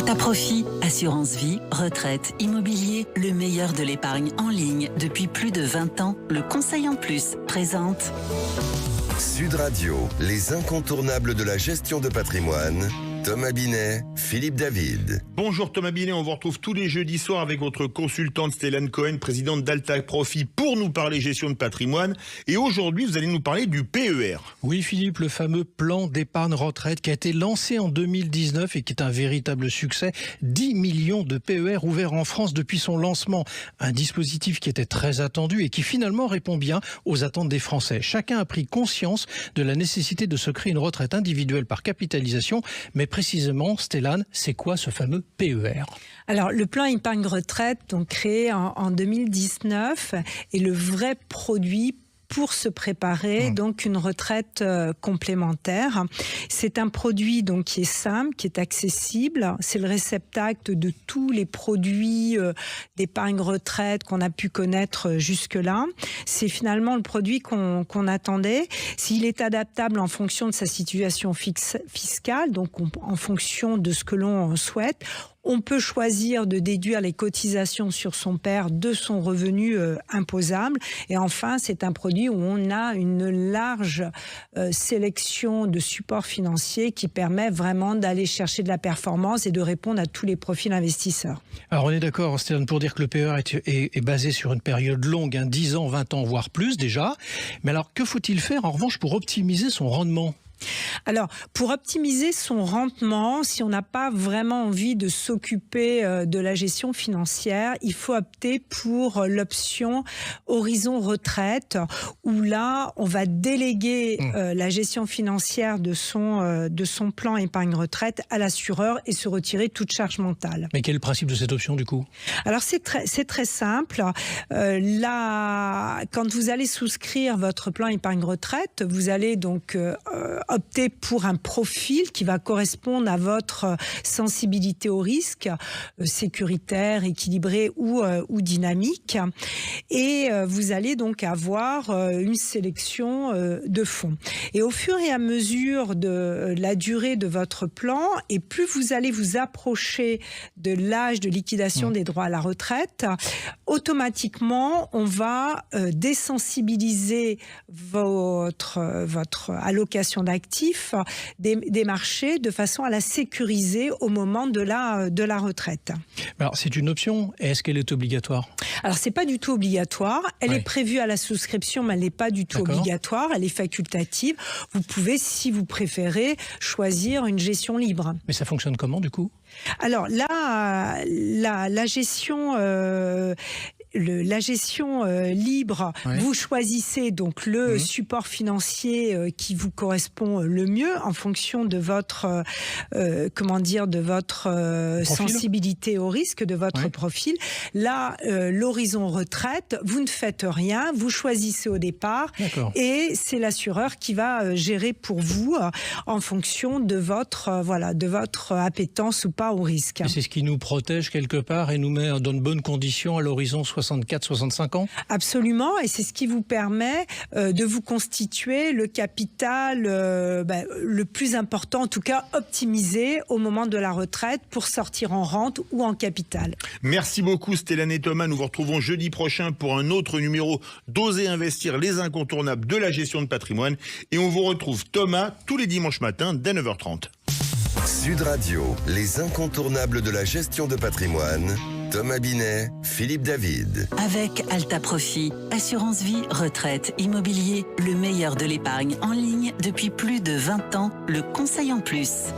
Alta Profit, assurance vie, retraite, immobilier, le meilleur de l'épargne en ligne depuis plus de 20 ans. Le Conseil en Plus présente Sud Radio, les incontournables de la gestion de patrimoine. Thomas Binet, Philippe David. Bonjour Thomas Binet, on vous retrouve tous les jeudis soirs avec votre consultante Stélane Cohen, présidente d'Alta Profit, pour nous parler gestion de patrimoine. Et aujourd'hui, vous allez nous parler du PER. Oui Philippe, le fameux plan d'épargne retraite qui a été lancé en 2019 et qui est un véritable succès. 10 millions de PER ouverts en France depuis son lancement. Un dispositif qui était très attendu et qui finalement répond bien aux attentes des Français. Chacun a pris conscience de la nécessité de se créer une retraite individuelle par capitalisation, mais précisément, Stélane, c'est quoi ce fameux PER ? Alors, le plan épargne retraite, donc créé en 2019, est le vrai produit pour se préparer donc une retraite complémentaire. C'est un produit donc qui est simple, qui est accessible. C'est le réceptacle de tous les produits d'épargne retraite qu'on a pu connaître jusque-là. C'est finalement le produit qu'on attendait. S'il est adaptable en fonction de sa situation fiscale, donc en fonction de ce que l'on souhaite, on peut choisir de déduire les cotisations sur son PER de son revenu imposable. Et enfin, c'est un produit où on a une large sélection de supports financiers qui permet vraiment d'aller chercher de la performance et de répondre à tous les profils investisseurs. Alors on est d'accord, Stéphane, pour dire que le PER est basé sur une période longue, 10 ans, 20 ans, voire plus déjà. Mais alors, que faut-il faire en revanche pour optimiser son rendement ? Alors, pour optimiser son rendement, si on n'a pas vraiment envie de s'occuper de la gestion financière, il faut opter pour l'option Horizon Retraite, où là, on va déléguer la gestion financière de son plan épargne retraite à l'assureur et se retirer toute charge mentale. Mais quel est le principe de cette option du coup ? Alors, c'est très simple. Là, quand vous allez souscrire votre plan épargne retraite, vous allez donc opter pour un profil qui va correspondre à votre sensibilité au risque, sécuritaire, équilibré ou dynamique. Et vous allez donc avoir une sélection de fonds. Et au fur et à mesure de la durée de votre plan, et plus vous allez vous approcher de l'âge de liquidation des droits à la retraite, automatiquement, on va désensibiliser votre allocation d'actifs des marchés de façon à la sécuriser au moment de la retraite. Alors, c'est une option. Est-ce qu'elle est obligatoire ? Alors, c'est pas du tout obligatoire. Elle est prévue à la souscription, mais elle n'est pas du tout obligatoire. Elle est facultative. Vous pouvez, si vous préférez, choisir une gestion libre. Mais ça fonctionne comment, du coup ? Alors là, la gestion... La gestion libre, vous choisissez donc le support financier qui vous correspond le mieux en fonction de votre sensibilité au risque, de votre profil. Là, l'horizon retraite, vous ne faites rien, vous choisissez au départ et c'est l'assureur qui va gérer pour vous en fonction de votre appétence ou pas au risque. Et c'est ce qui nous protège quelque part et nous met dans de bonnes conditions à l'horizon 64-65 ans ? Absolument, et c'est ce qui vous permet de vous constituer le capital le plus important, en tout cas optimisé au moment de la retraite pour sortir en rente ou en capital. Merci beaucoup Stélane et Thomas, nous vous retrouvons jeudi prochain pour un autre numéro d'Oser investir, les incontournables de la gestion de patrimoine. Et on vous retrouve Thomas tous les dimanches matins dès 9h30. Sud Radio, les incontournables de la gestion de patrimoine. Thomas Binet, Philippe David. avec Alta Profit, assurance vie, retraite, immobilier, le meilleur de l'épargne en ligne depuis plus de 20 ans. Le Conseil en Plus.